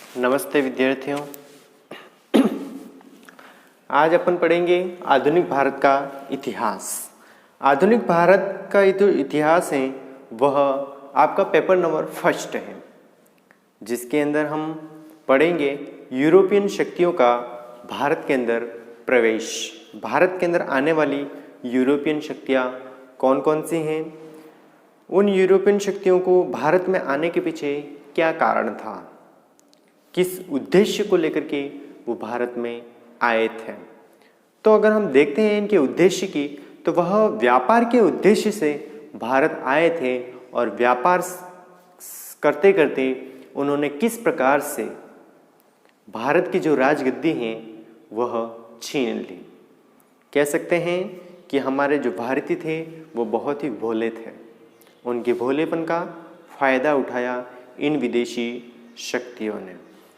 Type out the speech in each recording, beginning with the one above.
नमस्ते विद्यार्थियों। आज अपन पढ़ेंगे आधुनिक भारत का इतिहास। आधुनिक भारत का जो इतिहास है वह आपका पेपर नंबर फर्स्ट है, जिसके अंदर हम पढ़ेंगे यूरोपियन शक्तियों का भारत के अंदर प्रवेश। भारत के अंदर आने वाली यूरोपियन शक्तियाँ कौन कौन सी हैं, उन यूरोपियन शक्तियों को भारत में आने के पीछे क्या कारण था, किस उद्देश्य को लेकर के वो भारत में आए थे। तो अगर हम देखते हैं इनके उद्देश्य की, तो वह व्यापार के उद्देश्य से भारत आए थे और व्यापार करते करते उन्होंने किस प्रकार से भारत की जो राजगद्दी है वह छीन ली। कह सकते हैं कि हमारे जो भारतीय थे वो बहुत ही भोले थे। उनके भोलेपन का फायदा उठाया इन विदेशी शक्तियों ने।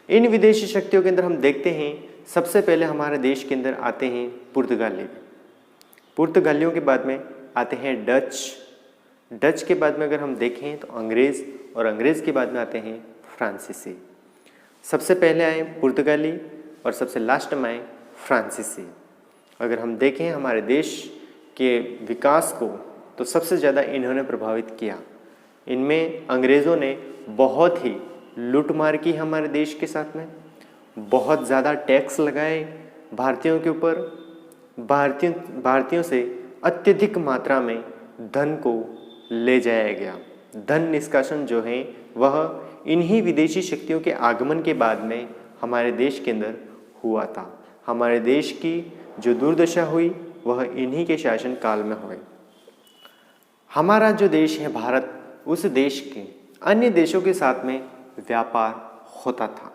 इन विदेशी शक्तियों के अंदर हम देखते हैं सबसे पहले हमारे देश के अंदर आते हैं पुर्तगाली। पुर्तगालियों के बाद में आते हैं डच के बाद में अगर हम देखें तो अंग्रेज़, और अंग्रेज़ के बाद में आते हैं फ्रांसीसी। सबसे पहले आए पुर्तगाली और सबसे लास्ट में आए फ्रांसीसी। अगर हम देखें हमारे देश के विकास को, तो सबसे ज़्यादा इन्होंने प्रभावित किया। इनमें अंग्रेज़ों ने बहुत ही लूटमार की हमारे देश के साथ में, बहुत ज़्यादा टैक्स लगाए भारतीयों के ऊपर। भारतीयों से अत्यधिक मात्रा में धन को ले जाया गया। धन निष्कासन जो है वह इन्हीं विदेशी शक्तियों के आगमन के बाद में हमारे देश के अंदर हुआ था। हमारे देश की जो दुर्दशा हुई वह इन्हीं के शासन काल में हुई। हमारा जो देश है भारत, उस देश के अन्य देशों के साथ में व्यापार होता था,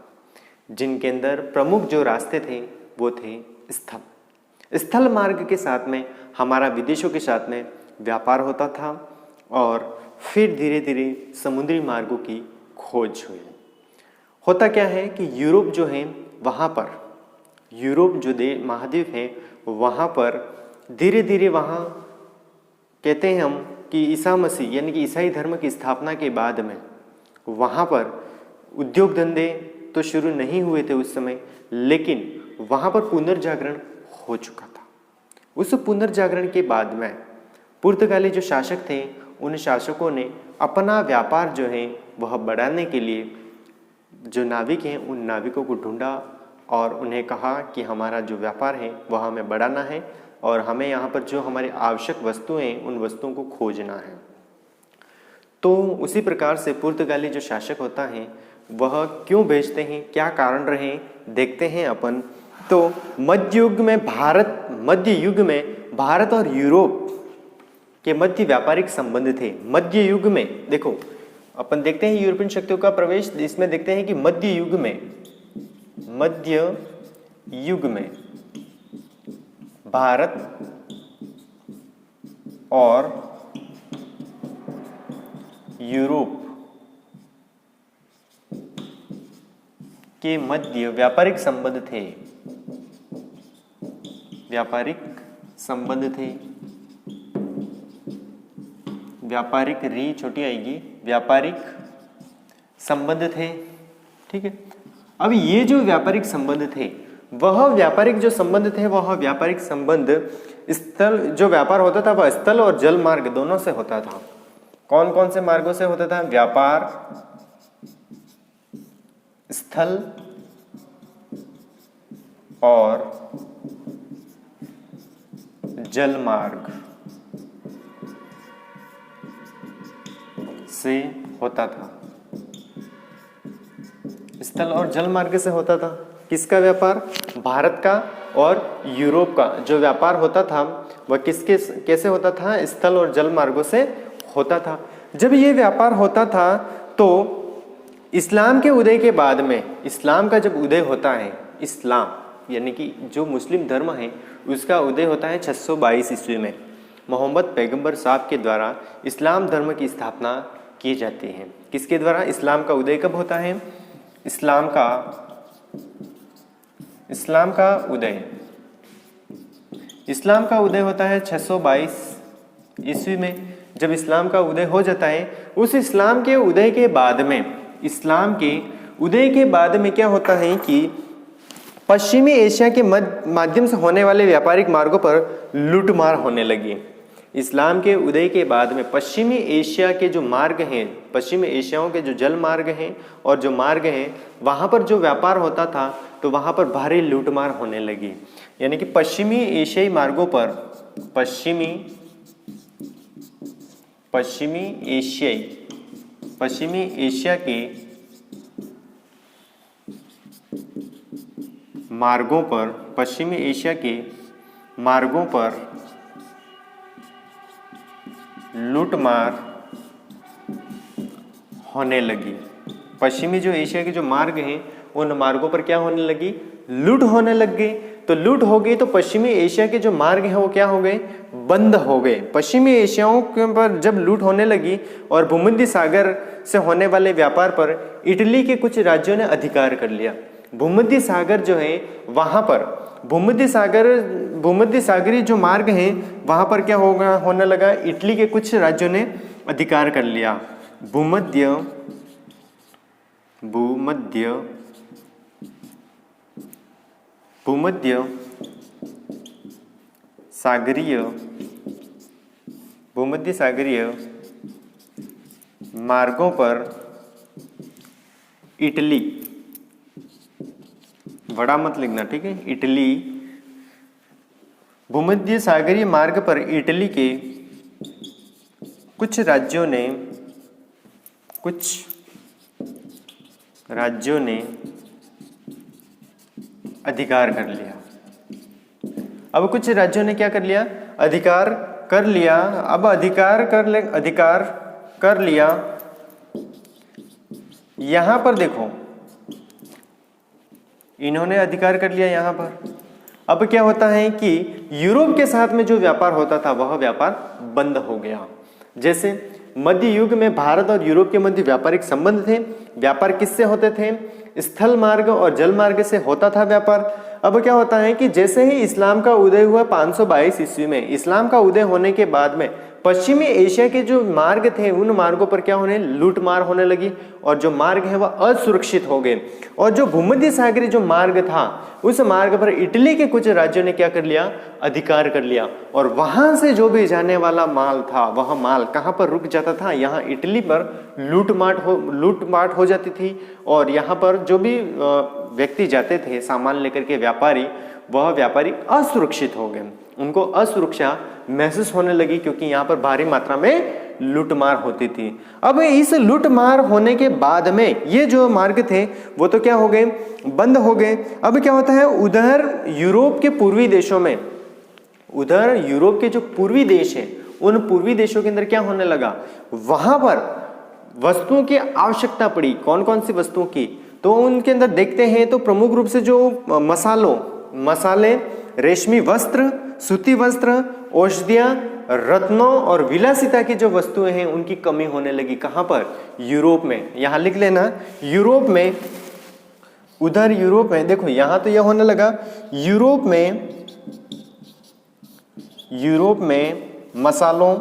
जिनके अंदर प्रमुख जो रास्ते थे वो थे स्थल मार्ग के साथ में हमारा विदेशों के साथ में व्यापार होता था, और फिर धीरे धीरे समुद्री मार्गों की खोज हुई। होता क्या है कि यूरोप जो है वहाँ पर, यूरोप जो महाद्वीप है वहाँ पर धीरे धीरे, वहाँ कहते हैं हम कि ईसा मसीह यानी कि ईसाई धर्म की स्थापना के बाद में वहाँ पर उद्योग धंधे तो शुरू नहीं हुए थे उस समय, लेकिन वहाँ पर पुनर्जागरण हो चुका था। उस पुनर्जागरण के बाद में पुर्तगाली जो शासक थे, उन शासकों ने अपना व्यापार जो है वह बढ़ाने के लिए जो नाविक हैं उन नाविकों को ढूंढा और उन्हें कहा कि हमारा जो व्यापार है वह हमें बढ़ाना है और हमें यहाँ पर जो हमारी आवश्यक वस्तुएं हैं उन वस्तुओं को खोजना है। तो उसी प्रकार से पुर्तगाली जो शासक होता है वह क्यों भेजते हैं, क्या कारण रहे, देखते हैं अपन। तो मध्य युग में भारत और यूरोप के मध्य व्यापारिक संबंध थे। मध्य युग में देखो अपन देखते हैं यूरोपियन शक्तियों का प्रवेश, इसमें देखते हैं कि मध्य युग में भारत और यूरोप के मध्य व्यापारिक संबंध थे। व्यापारिक री छोटी आएगी, व्यापारिक संबंध थे। ठीक है। अब ये जो व्यापारिक संबंध थे, वह व्यापारिक संबंध स्थल जो व्यापार होता था वह स्थल और जल मार्ग दोनों से होता था। कौन कौन से मार्गों से होता था? व्यापार स्थल और जल मार्ग से होता था। स्थल और जल मार्ग से होता था। किसका व्यापार? भारत का और यूरोप का जो व्यापार होता था वह कैसे होता था? स्थल और जल मार्गों से होता था। जब ये व्यापार होता था तो इस्लाम के उदय के बाद में, इस्लाम का जब उदय होता है, इस्लाम यानी कि जो मुस्लिम धर्म है उसका उदय होता है 622 ईस्वी में। मोहम्मद पैगंबर साहब के द्वारा इस्लाम धर्म की स्थापना की जाती है। किसके द्वारा? इस्लाम का उदय कब होता है? इस्लाम का उदय होता है 622 ईस्वी में। जब इस्लाम का उदय हो जाता है, उस इस्लाम के उदय के बाद में इस्लाम के उदय के बाद में क्या होता है कि पश्चिमी एशिया के माध्यम से होने वाले व्यापारिक मार्गों पर लूटमार होने लगी। इस्लाम के उदय के बाद में पश्चिमी एशिया के जो मार्ग हैं, पश्चिमी एशियाओं के जो जल मार्ग हैं और जो मार्ग हैं, वहाँ पर जो व्यापार होता था तो वहाँ पर भारी लूटमार होने लगी। यानी कि पश्चिमी एशियाई मार्गों पर पश्चिमी एशिया के मार्गों पर, पश्चिमी एशिया के मार्गों पर लूटमार होने लगी। पश्चिमी जो एशिया के जो मार्ग हैं उन मार्गों पर क्या होने लगी? लूट होने लग गई। तो लूट हो गई तो पश्चिमी एशिया के जो मार्ग हैं वो क्या हो गए? बंद हो गए। पश्चिमी एशियाओं के पर जब लूट होने लगी और भूमध्य सागर से होने वाले व्यापार पर इटली के कुछ राज्यों ने अधिकार कर लिया। भूमध्य सागर जो है वहां पर भूमध्य सागरीय जो मार्ग हैं वहां पर क्या होने लगा? इटली के कुछ राज्यों ने अधिकार कर लिया। भूमध्य सागरीय मार्गों पर इटली, बड़ा मत लिखना, ठीक है? इटली, भूमध्य सागरीय मार्ग पर इटली के कुछ राज्यों ने अधिकार कर लिया। अब कुछ राज्यों ने क्या कर लिया? अधिकार कर लिया। अब अधिकार कर लिया। यहां पर देखो, इन्होंने अधिकार कर लिया यहां पर। अब क्या होता है कि यूरोप के साथ में जो व्यापार होता था वह व्यापार बंद हो गया। जैसे मध्य युग में भारत और यूरोप के मध्य व्यापारिक संबंध थे। व्यापार किससे होते थे? स्थल मार्ग और जल मार्ग से होता था व्यापार। अब क्या होता है कि जैसे ही इस्लाम का उदय हुआ 522 ईस्वी में, इस्लाम का उदय होने के बाद में पश्चिमी एशिया के जो मार्ग थे उन मार्गों पर क्या होने? लूटमार होने लगी और जो मार्ग है वह असुरक्षित हो गए। और जो भूमध्य सागरीय जो मार्ग था उस मार्ग पर इटली के कुछ राज्यों ने क्या कर लिया? अधिकार कर लिया। और वहां से जो भी जाने वाला माल था वह माल कहां पर रुक जाता था? यहाँ इटली पर लूटमाट हो जाती थी। और यहाँ पर जो भी व्यक्ति जाते थे सामान लेकर के, व्यापारी, वह व्यापारी असुरक्षित हो गए। उनको असुरक्षा महसूस होने लगी क्योंकि यहाँ पर भारी मात्रा में लूटमार होती थी। अब इस लूटमार होने के बाद में ये जो मार्ग थे वो तो क्या हो गए? बंद हो गए। अब क्या होता है? उधर यूरोप के पूर्वी देशों में, उधर यूरोप के जो पूर्वी देश हैं उन पूर्वी देशों के अंदर क्या होने लगा? वहां पर वस्तुओं की आवश्यकता पड़ी। कौन कौन सी वस्तुओं की? तो उनके अंदर देखते हैं तो प्रमुख रूप से जो मसाले, रेशमी वस्त्र, सूती वस्त्र, औषधियां, रत्नों और विलासिता की जो वस्तुएं हैं उनकी कमी होने लगी। कहां पर? यूरोप में। यहां लिख लेना, यूरोप में। उधर यूरोप में देखो, यहां तो यह होने लगा। यूरोप में मसालों,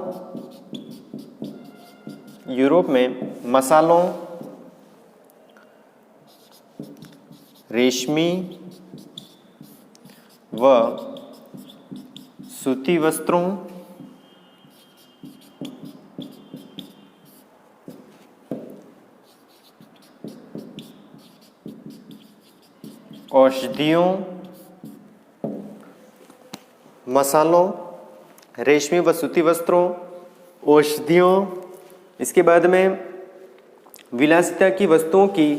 रेशमी व सूती वस्त्रों, औषधियों, मसालों, रेशमी व सूती वस्त्रों, औषधियों, इसके बाद में विलासिता की वस्तुओं की,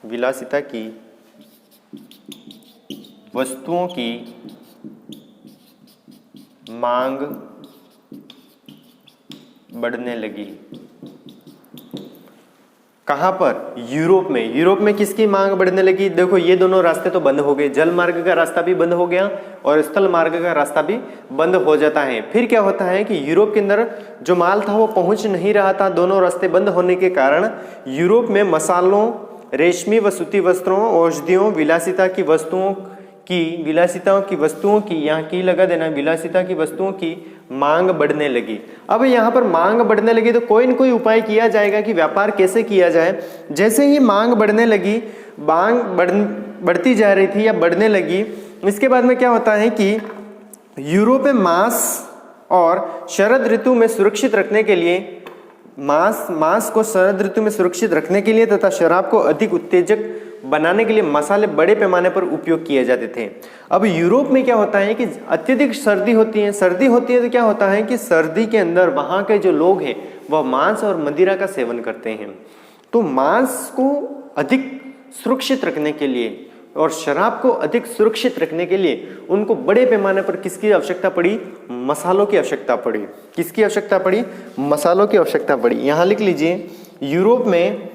विलासिता की वस्तुओं की मांग बढ़ने लगी। कहां पर? यूरोप में। यूरोप में किसकी मांग बढ़ने लगी? देखो, ये दोनों रास्ते तो बंद हो गए। जल मार्ग का रास्ता भी बंद हो गया और स्थल मार्ग का रास्ता भी बंद हो जाता है। फिर क्या होता है कि यूरोप के अंदर जो माल था वो पहुंच नहीं रहा था। दोनों रास्ते बंद होने के कारण यूरोप में मसालों, रेशमी व सूती वस्त्रों, औषधियों, विलासिताओं की वस्तुओं की, यहाँ की लगा देना, विलासिता की वस्तुओं की मांग बढ़ने लगी। अब यहाँ पर मांग बढ़ने लगी तो कोई न कोई उपाय किया जाएगा कि व्यापार कैसे किया जाए। जैसे ही मांग बढ़ने लगी, मांग बढ़ती जा रही थी या बढ़ने लगी, इसके बाद में क्या होता है कि यूरोप में मांस और शरद ऋतु में सुरक्षित रखने के लिए, मांस को शरद ऋतु में सुरक्षित रखने के लिए तथा शराब को अधिक उत्तेजक बनाने के लिए मसाले बड़े पैमाने पर उपयोग किए जाते थे। अब यूरोप में क्या होता है कि अत्यधिक सर्दी होती है तो क्या होता है कि सर्दी के अंदर वहाँ के जो लोग हैं वह मांस और मदिरा का सेवन करते हैं। तो मांस को अधिक सुरक्षित रखने के लिए और शराब को अधिक सुरक्षित रखने के लिए उनको बड़े पैमाने पर किसकी आवश्यकता पड़ी? मसालों की आवश्यकता पड़ी। किसकी आवश्यकता पड़ी? मसालों की आवश्यकता पड़ी। यहाँ लिख लीजिए, यूरोप में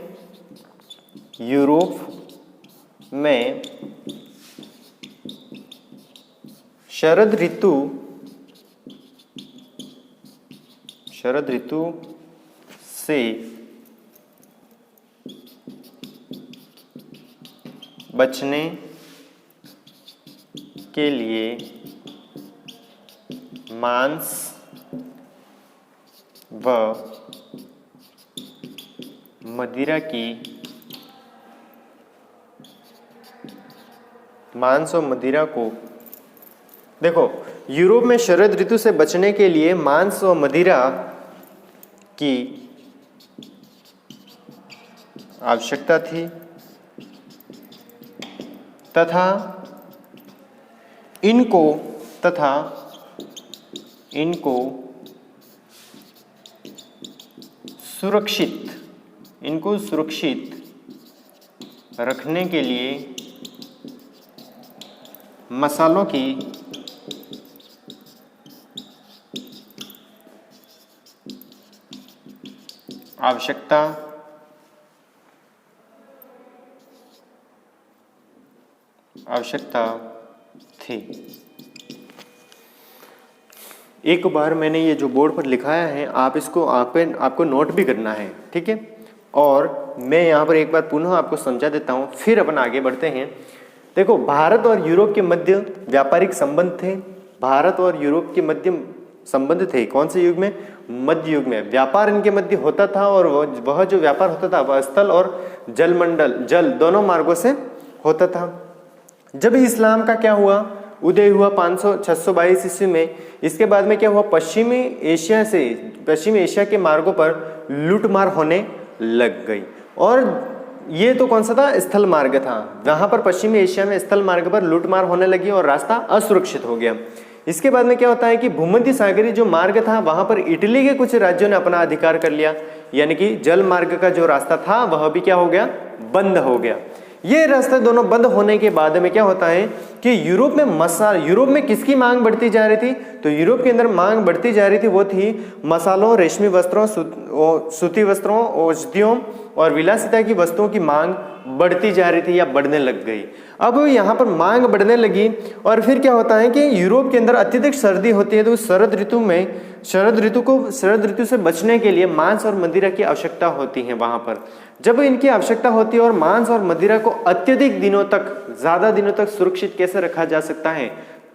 शरद ऋतु से बचने के लिए मांस व मदिरा को, देखो, यूरोप में शरद ऋतु से बचने के लिए मांस और मदिरा की आवश्यकता थी तथा इनको सुरक्षित रखने के लिए मसालों की आवश्यकता थी। एक बार मैंने ये जो बोर्ड पर लिखाया है आप इसको आपको नोट भी करना है, ठीक है। और मैं यहाँ पर एक बार पुनः आपको समझा देता हूँ, फिर अपन आगे बढ़ते हैं। देखो, भारत और यूरोप के मध्य व्यापारिक संबंध थे। भारत और यूरोप के मध्य संबंध थे। कौन से युग में? मध्य युग में। व्यापार इनके मध्य होता था और वह जो व्यापार होता था वह स्थल और जल दोनों मार्गों से होता था। जब इस्लाम का क्या हुआ? उदय हुआ 622 ईस्वी में। इसके बाद में क्या हुआ? पश्चिमी एशिया के मार्गों पर लूटमार होने लग गई। और ये तो कौन सा था? स्थल मार्ग था। जहां पर पश्चिमी एशिया में स्थल मार्ग पर लूटमार होने लगी और रास्ता असुरक्षित हो गया। इसके बाद में क्या होता है कि भूमध्य सागरीय जो मार्ग था वहां पर इटली के कुछ राज्यों ने अपना अधिकार कर लिया, यानी कि जल मार्ग का जो रास्ता था वह भी क्या हो गया? बंद हो गया। ये रास्ते दोनों बंद होने के बाद में क्या होता है कि यूरोप में किसकी मांग बढ़ती जा रही थी? तो यूरोप के अंदर मांग बढ़ती जा रही थी, वो थी मसालों, रेशमी वस्त्रों, सूती वस्त्रों, औषधियों और विलासिता की वस्तुओं की मांग बढ़ती जा रही थी या बढ़ने लग गई। अब यहाँ पर मांग बढ़ने लगी और फिर क्या होता है कि यूरोप के अंदर अत्यधिक सर्दी होती है, तो शरद ऋतु से बचने के लिए मांस और मदिरा की आवश्यकता होती है। वहां पर जब इनकी आवश्यकता होती है और मांस और मदिरा को अत्यधिक दिनों तक, ज्यादा दिनों तक सुरक्षित कैसे रखा जा सकता है?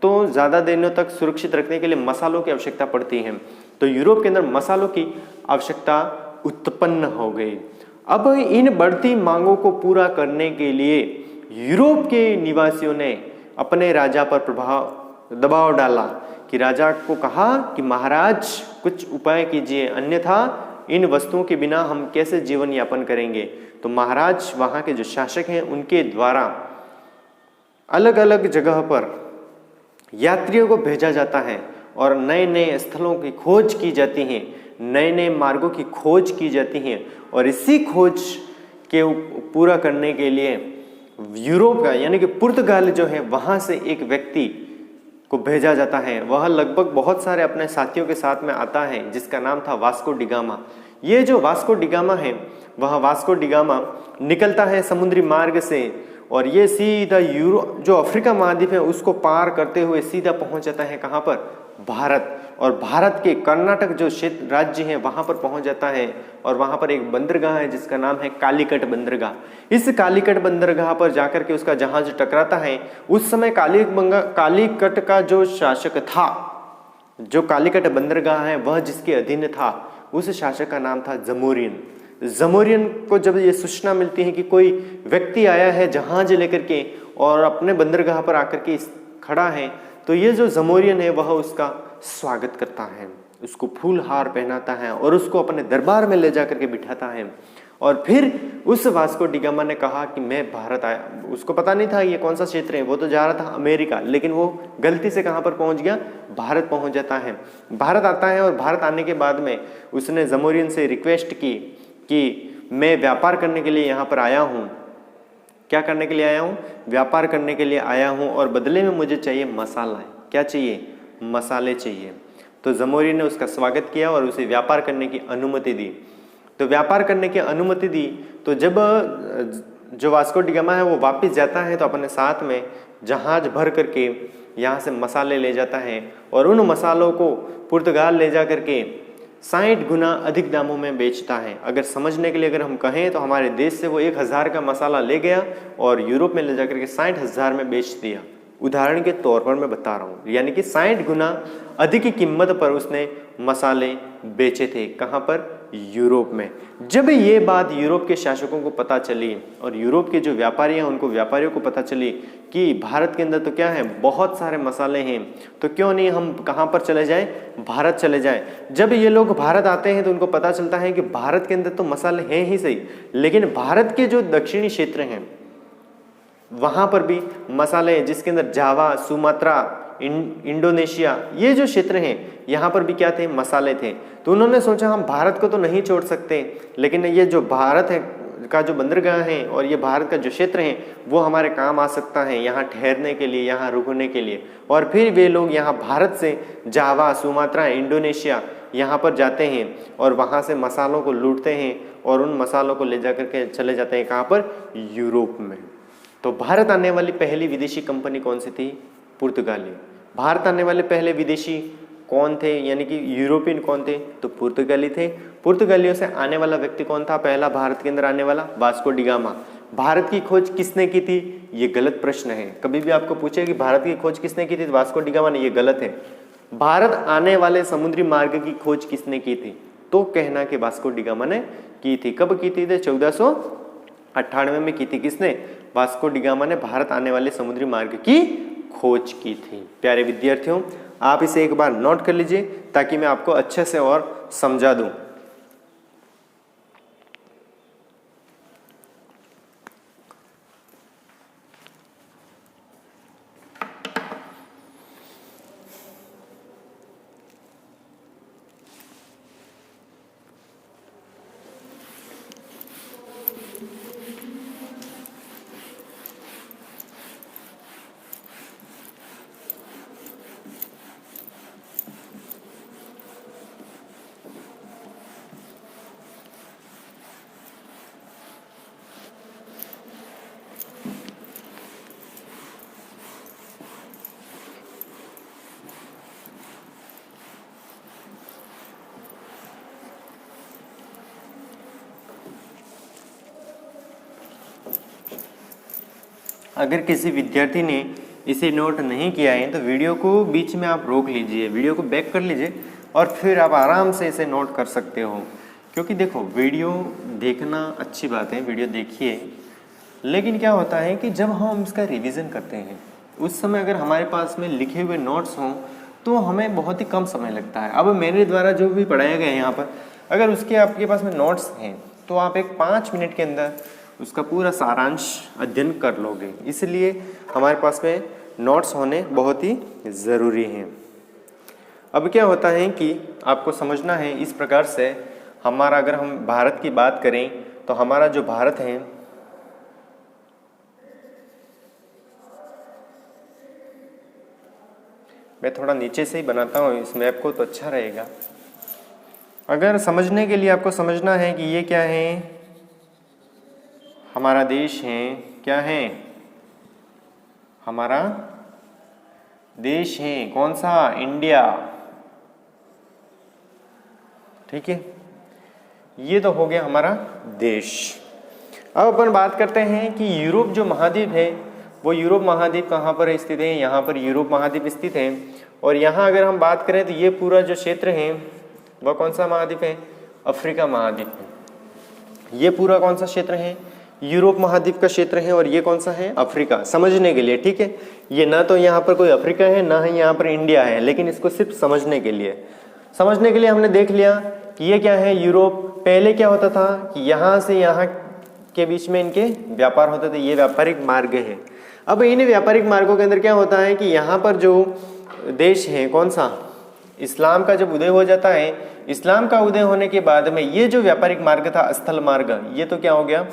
तो ज्यादा दिनों तक सुरक्षित रखने के लिए मसालों की आवश्यकता पड़ती है। तो यूरोप के अंदर मसालों की आवश्यकता उत्पन्न हो गई। अब इन बढ़ती मांगों को पूरा करने के लिए यूरोप के निवासियों ने अपने राजा पर दबाव डाला कि राजा को कहा कि महाराज कुछ उपाय कीजिए, अन्यथा इन वस्तुओं के बिना हम कैसे जीवन यापन करेंगे। तो महाराज, वहाँ के जो शासक हैं, उनके द्वारा अलग अलग जगह पर यात्रियों को भेजा जाता है और नए नए स्थलों की खोज की जाती है, नए नए मार्गों की खोज की जाती है। और इसी खोज के पूरा करने के लिए यूरोप का, यानी कि पुर्तगाल जो है, वहाँ से एक व्यक्ति को भेजा जाता है। वह लगभग बहुत सारे अपने साथियों के साथ में आता है, जिसका नाम था वास्को डिगामा। ये जो वास्को डिगामा है, वह वास्को डिगामा निकलता है समुद्री मार्ग से और ये सीधा जो अफ्रीका महाद्वीप है उसको पार करते हुए सीधा पहुंच जाता है कहाँ पर? भारत। और भारत के कर्नाटक जो क्षेत्र राज्य है वहां पर पहुंच जाता है और वहां पर एक बंदरगाह है जिसका नाम है कालीकट बंदरगाह। इस कालीकट बंदरगाह पर जाकर के उसका जहाज टकराता है। उस समय कालीकट का जो शासक था जो कालीकट बंदरगाह है वह जिसके अधीन था, उस शासक का नाम था जमोरियन। जमोरियन को जब ये सूचना मिलती है कि कोई व्यक्ति आया है जहाज लेकर के और अपने बंदरगाह पर आकर के खड़ा है, तो ये जो जमोरियन है वह उसका स्वागत करता है, उसको फूल हार पहनाता है और उसको अपने दरबार में ले जाकर के बिठाता है। और फिर उस वास्को डी गामा ने कहा कि मैं भारत आया। उसको पता नहीं था ये कौन सा क्षेत्र है, वो तो जा रहा था अमेरिका, लेकिन वो गलती से कहाँ पर पहुंच गया, भारत पहुंच जाता है। भारत आता है और भारत आने के बाद में उसने जमोरियन से रिक्वेस्ट की कि मैं व्यापार करने के लिए यहाँ पर आया हूँ। क्या करने के लिए आया हूँ? व्यापार करने के लिए आया हूँ और बदले में मुझे चाहिए मसाला। क्या चाहिए? मसाले चाहिए। तो जमोरियन ने उसका स्वागत किया और उसे व्यापार करने की अनुमति दी। तो व्यापार करने की अनुमति दी तो जब जो वास्को डी गामा है वो वापस जाता है तो अपने साथ में जहाज भर करके यहाँ से मसाले ले जाता है और उन मसालों को पुर्तगाल ले जा करके 60 गुना अधिक दामों में बेचता है। अगर समझने के लिए अगर हम कहें तो हमारे देश से वो 1000 का मसाला ले गया और यूरोप में ले जा करके 60,000 में बेच दिया। उदाहरण के तौर पर मैं बता रहा हूँ, यानी कि 60 गुना अधिक की कीमत पर उसने मसाले बेचे थे। कहाँ पर? यूरोप में। जब ये बात यूरोप के शासकों को पता चली और यूरोप के जो व्यापारी हैं उनको व्यापारियों को पता चली कि भारत के अंदर तो क्या है, बहुत सारे मसाले हैं, तो क्यों नहीं हम कहाँ पर चले जाएं? भारत चले जाएं। जब ये लोग भारत आते हैं तो उनको पता चलता है कि भारत के अंदर तो मसाले हैं ही सही, लेकिन भारत के जो दक्षिणी क्षेत्र हैं वहाँ पर भी मसाले, जिसके अंदर जावा, सुमात्रा, इंडोनेशिया, ये जो क्षेत्र हैं यहाँ पर भी क्या थे? मसाले थे। तो उन्होंने सोचा हम भारत को तो नहीं छोड़ सकते, लेकिन ये जो भारत है का जो बंदरगाह है और ये भारत का जो क्षेत्र है वो हमारे काम आ सकता है, यहाँ ठहरने के लिए, यहाँ रुकने के लिए। और फिर वे लोग यहाँ भारत से जावा, सुमात्रा, इंडोनेशिया यहाँ पर जाते हैं और वहाँ से मसालों को लूटते हैं और उन मसालों को ले जा करके चले जाते हैं कहाँ पर? यूरोप में। तो भारत आने वाली पहली विदेशी कंपनी कौन सी थी? पुर्तगाली। भारत आने वाले पहले विदेशी कौन थे, यानी कि यूरोपियन कौन थे? तो पुर्तगाली थे। पुर्तगालियों से आने वाला व्यक्ति कौन था पहला भारत के अंदर आने वाला? Vasco D gamma. भारत की खोज किसने की थी? ये गलत प्रश्न है। कभी भी आपको पूछे कि भारत की खोज किसने की थी, तो वास्को डी गामा ने, ये गलत है। भारत आने वाले समुद्री मार्ग की खोज किसने की थी? तो कहना कि वास्को डी गामा ने की थी। कब की थी? 1498 में की थी। किसने? वास्को डी गामा ने भारत आने वाले समुद्री मार्ग की खोज की थी। प्यारे विद्यार्थियों, आप इसे एक बार नोट कर लीजिए ताकि मैं आपको अच्छे से और समझा दूं। अगर किसी विद्यार्थी ने इसे नोट नहीं किया है तो वीडियो को बीच में आप रोक लीजिए, वीडियो को बैक कर लीजिए और फिर आप आराम से इसे नोट कर सकते हो। क्योंकि देखो, वीडियो देखना अच्छी बात है, वीडियो देखिए, लेकिन क्या होता है कि जब हम इसका रिवीजन करते हैं उस समय अगर हमारे पास में लिखे हुए नोट्स हों तो हमें बहुत ही कम समय लगता है। अब मेरे द्वारा जो भी पढ़ाया गया है यहाँ पर, अगर उसके आपके पास में नोट्स हैं तो आप एक 5 मिनट के अंदर उसका पूरा सारांश अध्ययन कर लोगे। इसलिए हमारे पास में नोट्स होने बहुत ही ज़रूरी हैं। अब क्या होता है कि आपको समझना है इस प्रकार से, हमारा अगर हम भारत की बात करें तो हमारा जो भारत है मैं थोड़ा नीचे से ही बनाता हूँ इस मैप को तो अच्छा रहेगा। अगर समझने के लिए आपको समझना है कि ये क्या है, हमारा देश है, क्या है, हमारा देश है, कौन सा, इंडिया, ठीक है, ये तो हो गया हमारा देश। अब अपन बात करते हैं कि यूरोप जो महाद्वीप है वो यूरोप महाद्वीप कहाँ पर स्थित है, यहाँ पर यूरोप महाद्वीप स्थित है। और यहाँ अगर हम बात करें तो ये पूरा जो क्षेत्र है वह कौन सा महाद्वीप है, अफ्रीका महाद्वीप है। ये पूरा कौन सा क्षेत्र है, यूरोप महाद्वीप का क्षेत्र है, और ये कौन सा है, अफ्रीका। समझने के लिए, ठीक है, ये ना तो यहाँ पर कोई अफ्रीका है ना ही यहाँ पर इंडिया है, लेकिन इसको सिर्फ समझने के लिए हमने देख लिया कि ये क्या है, यूरोप। पहले क्या होता था कि यहाँ से यहाँ के बीच में इनके व्यापार होते थे, ये व्यापारिक मार्ग है। अब इन व्यापारिक मार्गों के अंदर क्या होता है कि यहाँ पर जो देश है, कौन सा, इस्लाम का जब उदय हो जाता है, इस्लाम का उदय होने के बाद में ये जो व्यापारिक मार्ग था, स्थल मार्ग, ये तो क्या हो गया,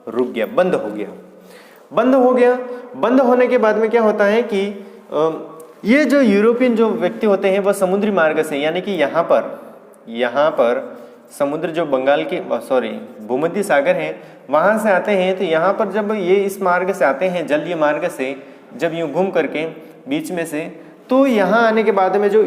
रुक गया, बंद हो गया। बंद होने के बाद में क्या होता है कि ये जो यूरोपियन जो व्यक्ति होते हैं वह समुद्री मार्ग से, यानी कि यहाँ पर समुद्र जो बंगाल के भूमध्य सागर है वहाँ से आते हैं। तो यहाँ पर जब ये इस मार्ग से आते हैं, जलीय मार्ग से, जब यूँ घूम करके बीच में से, तो यहाँ आने के बाद में जो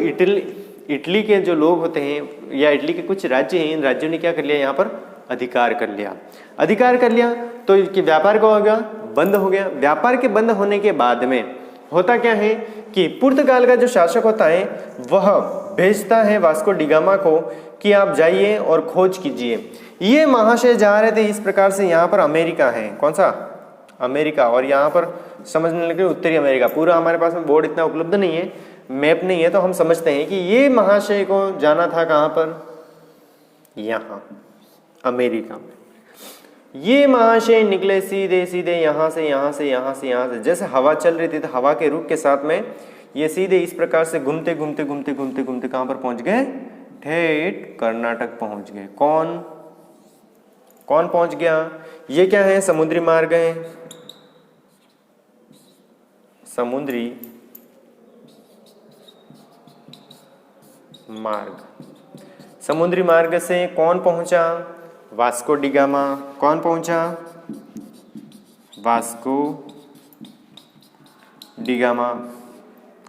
इटली के जो लोग होते हैं या इटली के कुछ राज्य हैं, इन राज्यों ने क्या कर लिया, यहाँ पर अधिकार कर लिया। तो व्यापार का हो गया, बंद हो गया। व्यापार के बंद होने के बाद में होता क्या है कि पुर्तगाल का जो शासक होता है वह भेजता है वास्को डी गामा को कि आप जाइए और खोज कीजिए। ये महाशय जा रहे थे इस प्रकार से, यहाँ पर अमेरिका है, कौन सा, अमेरिका, और यहाँ पर समझने लगे उत्तरी अमेरिका। पूरा हमारे पास में बोर्ड इतना उपलब्ध नहीं है, मैप नहीं है, तो हम समझते हैं कि ये महाशय को जाना था कहाँ पर, यहाँ अमेरिका में। ये महाशय निकले सीधे यहाँ से, जैसे हवा चल रही थी तो हवा के रुख के साथ में ये सीधे इस प्रकार से घूमते कहाँ पर पहुंच गए, ठेठ कर्नाटक पहुंच गए। कौन पहुंच गया, ये क्या है, समुद्री मार्ग है, समुद्री मार्ग से कौन पहुंचा, वास्को डी गामा। कौन पहुंचा, वास्को डी गामा।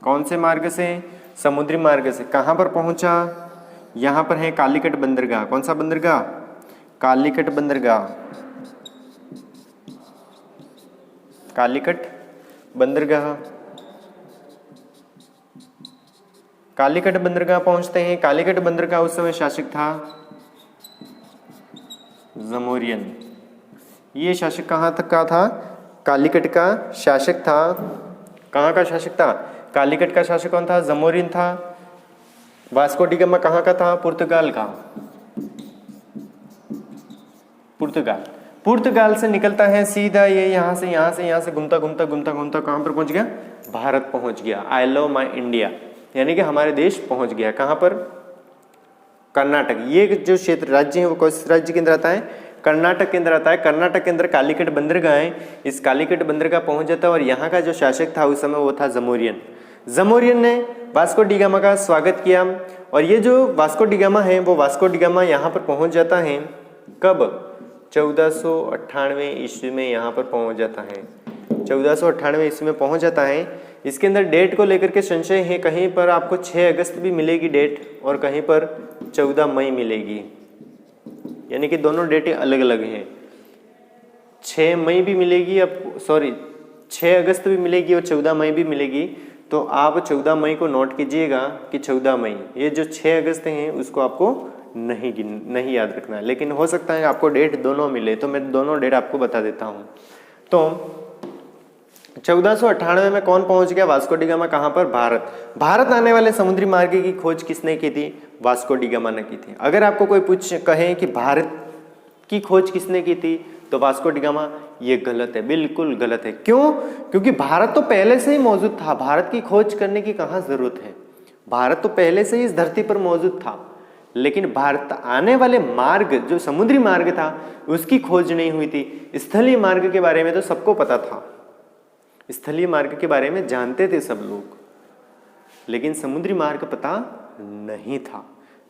कौन से मार्ग से, समुद्री मार्ग से। कहाँ पर पहुंचा, यहाँ पर है कालीकट बंदरगाह। कौन सा बंदरगाह, कालीकट बंदरगाह। कालीकट बंदरगाह पहुंचते हैं। कालीकट बंदरगाह उस समय शासक था जमोरियन। ये शासक कहाँ तक का था, कालीकट का शासक था। कहाँ का शासक था, कालीकट का शासक कौन था, जमोरियन था। वास्को डी गामा कहाँ का था, पुर्तगाल का। पुर्तगाल से निकलता है सीधा, ये यहाँ से घूमता कहाँ पर पहुंच गया, भारत पहुंच गया। आई लव माई इंडिया, यानी कि हमारे देश पहुंच गया। कहाँ पर, कर्नाटक। ये जो क्षेत्र राज्य है वो कौन से राज्य के अंदर आता है, कर्नाटक के अंदर आता है। कर्नाटक के अंदर कालीकट बंदरगाह है, इस कालीकट बंदरगाह पहुंच जाता है। और यहाँ का जो शासक था उस समय वो था जमोरियन ने वास्को डी गामा का स्वागत किया। और ये जो वास्को डी गामा है वो वास्को डी गामा यहाँ पर पहुँच जाता है कब, 1498 ईस्वी में यहाँ पर पहुँच जाता है। 1498 ईस्वी में पहुँच जाता है। इसके अंदर डेट को लेकर के संशय है, कहीं पर आपको 6 अगस्त भी मिलेगी डेट और कहीं पर 14 मई मिलेगी, यानी कि दोनों डेटें अलग अलग हैं। 6 मई भी मिलेगी, 6 अगस्त भी मिलेगी और 14 मई भी मिलेगी। तो आप 14 मई को नोट कीजिएगा कि 14 मई, ये जो 6 अगस्त हैं उसको आपको नहीं याद रखना है, लेकिन हो सकता है आपको डेट दोनों मिले, तो मैं दोनों डेट आपको बता देता हूँ। तो 1498 में कौन पहुंच गया, वास्को डी गामा। कहाँ पर, भारत आने वाले समुद्री मार्ग की खोज किसने की थी, वास्को डी गामा ने की थी। अगर आपको कोई कहे कि भारत की खोज किसने की थी तो वास्को डी गामा, ये गलत है, बिल्कुल गलत है। क्यों, क्योंकि भारत तो पहले से ही मौजूद था, भारत की खोज करने की कहाँ जरूरत है, भारत तो पहले से ही इस धरती पर मौजूद था। लेकिन भारत आने वाले मार्ग, जो समुद्री मार्ग था, उसकी खोज नहीं हुई थी। स्थलीय मार्ग के बारे में तो सबको पता था, स्थलीय मार्ग के बारे में जानते थे सब लोग, लेकिन समुद्री मार्ग पता नहीं था।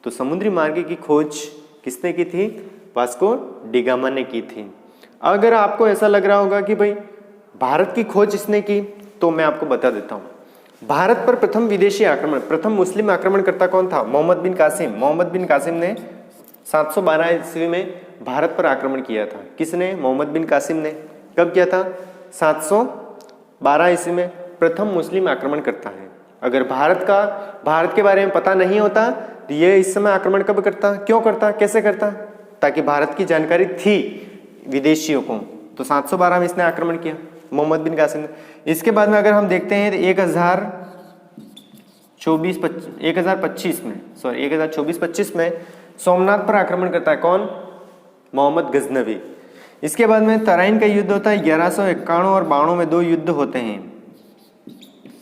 तो समुद्री मार्ग की खोज किसने की थी, वास्को डी गामा ने की थी। अगर आपको ऐसा लग रहा होगा कि भाई भारत की खोज इसने की, तो मैं आपको बता देता हूँ। भारत पर प्रथम विदेशी आक्रमण, प्रथम मुस्लिम आक्रमणकर्ता कौन था, मोहम्मद बिन कासिम ने 712 ईस्वी में भारत पर आक्रमण किया था। किसने, मोहम्मद बिन कासिम ने। कब किया था, 12 ईस्वी में प्रथम मुस्लिम आक्रमण करता है। अगर भारत के बारे में पता नहीं होता तो ये इस समय आक्रमण कब करता, क्यों करता, कैसे करता, ताकि भारत की जानकारी थी विदेशियों को। तो 712 में इसने आक्रमण किया, मोहम्मद बिन कासिम ने। इसके बाद में अगर हम देखते हैं तो 1024-25 में सोमनाथ पर आक्रमण करता है। कौन? मोहम्मद गजनवी। इसके बाद में तराइन का युद्ध होता है। 1191 और 92 में 2 युद्ध होते हैं।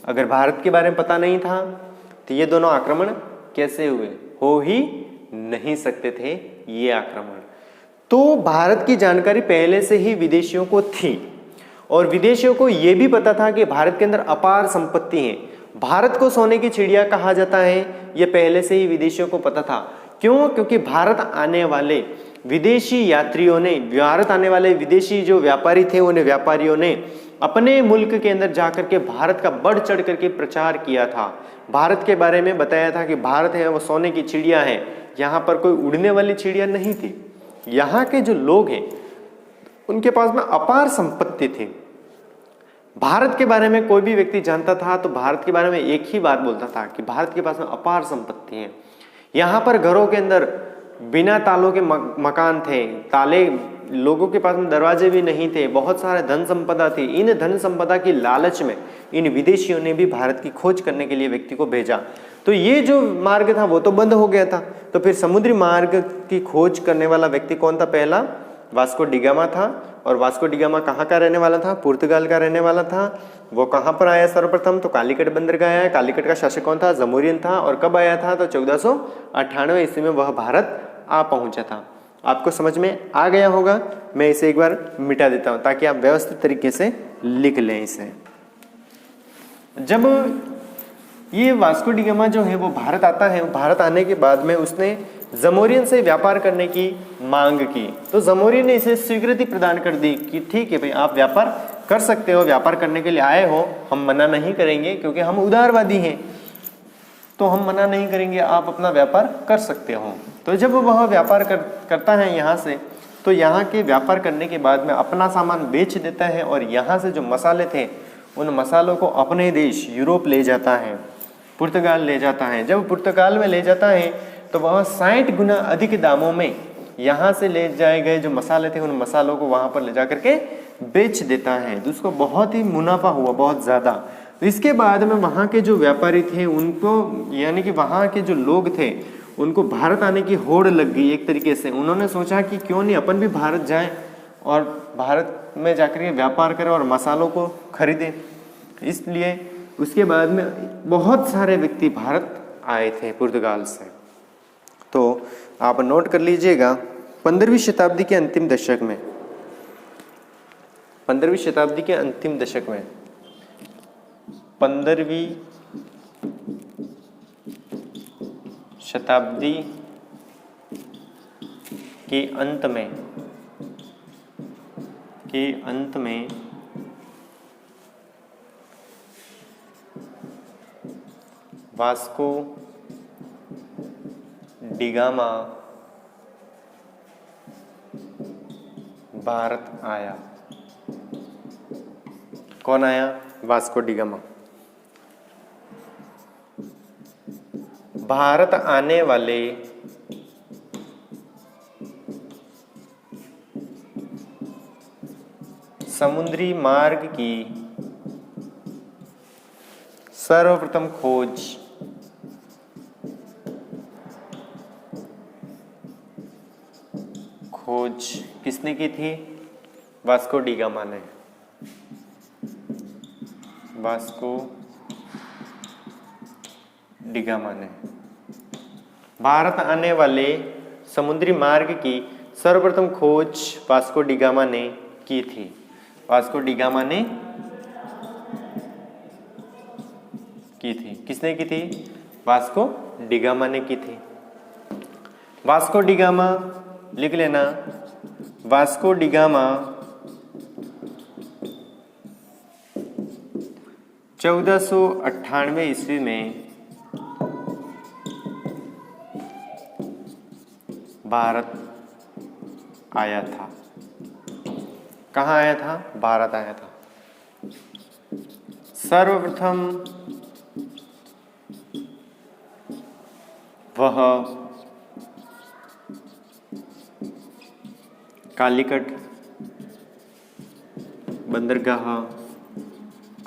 अगर भारत के बारे में पता नहीं था तो ये दोनों आक्रमण कैसे हुए, हो ही नहीं सकते थे ये आक्रमण। तो भारत की जानकारी पहले से ही विदेशियों को थी और विदेशियों को यह भी पता था कि भारत के अंदर अपार संपत्ति है। भारत को सोने की चिड़िया कहा जाता है, यह पहले से ही विदेशियों को पता था। क्यों? क्योंकि भारत आने वाले विदेशी यात्रियों ने, भारत आने वाले विदेशी जो व्यापारी थे, उन्हें व्यापारियों ने अपने मुल्क के अंदर जाकर के भारत का बढ़ चढ़ करके प्रचार किया था। भारत के बारे में बताया था कि भारत है वो सोने की चिड़िया है, यहाँ पर कोई उड़ने वाली चिड़िया नहीं थी। यहाँ के जो लोग हैं उनके पास में अपार संपत्ति थी। भारत के बारे में कोई भी व्यक्ति जानता था तो भारत के बारे में एक ही बात बोलता था कि भारत के पास में अपार संपत्ति है। यहाँ पर घरों के अंदर बिना तालों के मकान थे, ताले, लोगों के पास में दरवाजे भी नहीं थे, बहुत सारे धन संपदा थी। इन धन संपदा की लालच में इन विदेशियों ने भी भारत की खोज करने के लिए व्यक्ति को भेजा। तो ये जो मार्ग था वो तो बंद हो गया था। तो फिर समुद्री मार्ग की खोज करने वाला व्यक्ति कौन था? पहला वास्को डिगामा था। और वास्को डिगामा कहाँ का रहने वाला था? पुर्तगाल का रहने वाला था। वो कहाँ पर आया सर्वप्रथम? तो कालीकट बंदरगाह आया। कालीकट का शासक कौन था? जमोरियन था। और कब आया था? तो 1498 ईस्वी में वह भारत आ पहुंचा था। आपको समझ में आ गया होगा। मैं इसे एक बार मिटा देता हूं ताकि आप व्यवस्थित तरीके से लिख लें इसे। जब ये वास्को डिगामा जो है वो भारत आता है, भारत आने के बाद में उसने जमोरियन से व्यापार करने की मांग की। तो जमोरियन ने इसे स्वीकृति प्रदान कर दी कि ठीक है भाई, आप व्यापार कर सकते हो, व्यापार करने के लिए आए हो, हम मना नहीं करेंगे क्योंकि हम उदारवादी हैं, तो हम मना नहीं करेंगे, आप अपना व्यापार कर सकते हो। तो जब वह व्यापार करता है यहाँ से, तो यहाँ के व्यापार करने के बाद में अपना सामान बेच देता है और यहाँ से जो मसाले थे उन मसालों को अपने देश यूरोप ले जाता है, पुर्तगाल ले जाता है। जब पुर्तगाल में ले जाता है तो वह 60 गुना अधिक दामों में यहाँ से ले जाए गए जो मसाले थे उन मसालों को वहाँ पर ले जा करके बेच देता है। तो उसको बहुत ही मुनाफा हुआ, बहुत ज़्यादा। तो इसके बाद में वहाँ के जो व्यापारी थे उनको, यानी कि वहाँ के जो लोग थे, उनको भारत आने की होड़ लग गई एक तरीके से। उन्होंने सोचा कि क्यों नहीं अपन भी भारत जाएं और भारत में जाकर के व्यापार करें और मसालों को खरीदें। इसलिए उसके बाद में बहुत सारे व्यक्ति भारत आए थे पुर्तगाल से। तो आप नोट कर लीजिएगा, 15वीं शताब्दी के अंतिम दशक में, 15वीं शताब्दी के अंतिम दशक में, 15वीं शताब्दी के अंत में वास्को डिगामा भारत आया। कौन आया? Vasco da Gama. भारत आने वाले समुद्री मार्ग की सर्वप्रथम खोज किसने की थी? वास्को डिगामा ने। वास्को डिगामा ने भारत आने वाले समुद्री मार्ग की सर्वप्रथम खोज वास्को डिगामा ने की थी। वास्को डिगामा ने की थी। किसने की थी? वास्को डिगामा ने की थी। वास्को डिगामा लिख लेना। वास्को डिगामा 1498 ईस्वी में भारत आया था। कहाँ आया था? भारत आया था। सर्वप्रथम वह कालीकट बंदरगाह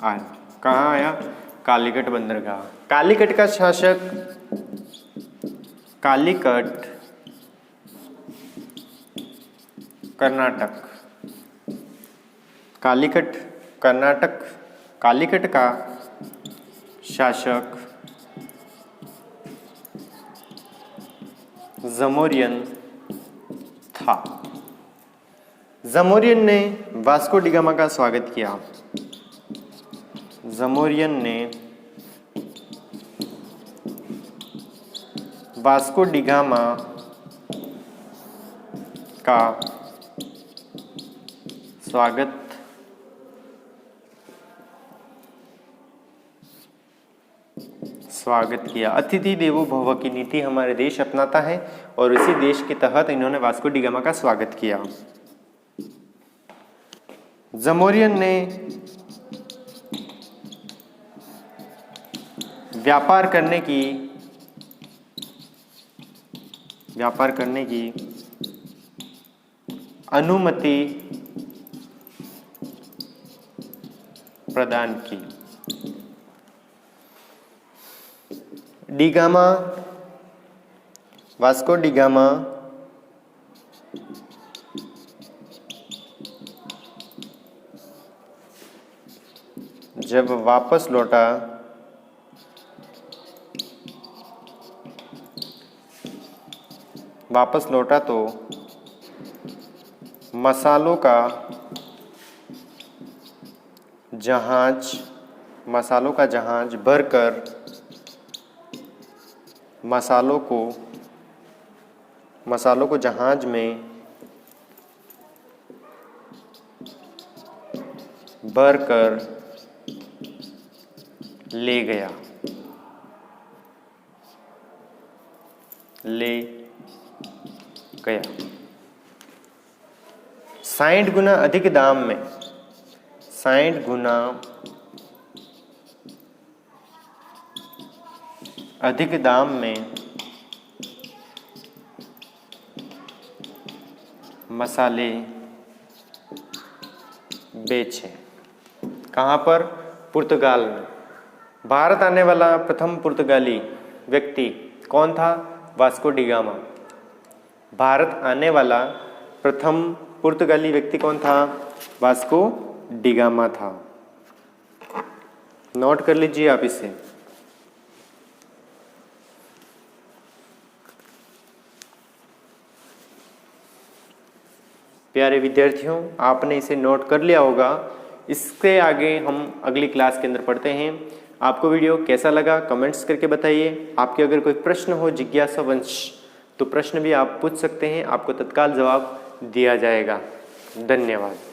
आया। कहाँ आया? कालीकट बंदरगाह। कालीकट का शासक कालीकट कर्नाटक। कालीकट कर्नाटक। कालीकट का शासक जमोरियन था। जमोरियन ने वास्को डी गामा का स्वागत किया। जमोरियन ने वास्को डी गामा का स्वागत किया। अतिथि देवो भव की नीति हमारे देश अपनाता है और इसी देश के तहत इन्होंने वास्को डी गामा का स्वागत किया। जमोरियन ने व्यापार करने की अनुमति प्रदान की। D gamma, Vasco D gamma जब वापस लौटा तो मसालों का जहाज भरकर मसालों को जहाज में भरकर ले गया। 60 गुना अधिक दाम में 60 गुना अधिक दाम में मसाले बेचे। कहाँ पर? पुर्तगाल में। भारत आने वाला प्रथम पुर्तगाली व्यक्ति कौन था? Vasco D gamma. भारत आने वाला प्रथम पुर्तगाली व्यक्ति कौन था? वास्को डी गामा था। नोट कर लीजिए आप इसे। प्यारे विद्यार्थियों, आपने इसे नोट कर लिया होगा। इसके आगे हम अगली क्लास के अंदर पढ़ते हैं। आपको वीडियो कैसा लगा कमेंट्स करके बताइए। आपके अगर कोई प्रश्न हो जिज्ञासावंश तो प्रश्न भी आप पूछ सकते हैं, आपको तत्काल जवाब दिया जाएगा। धन्यवाद।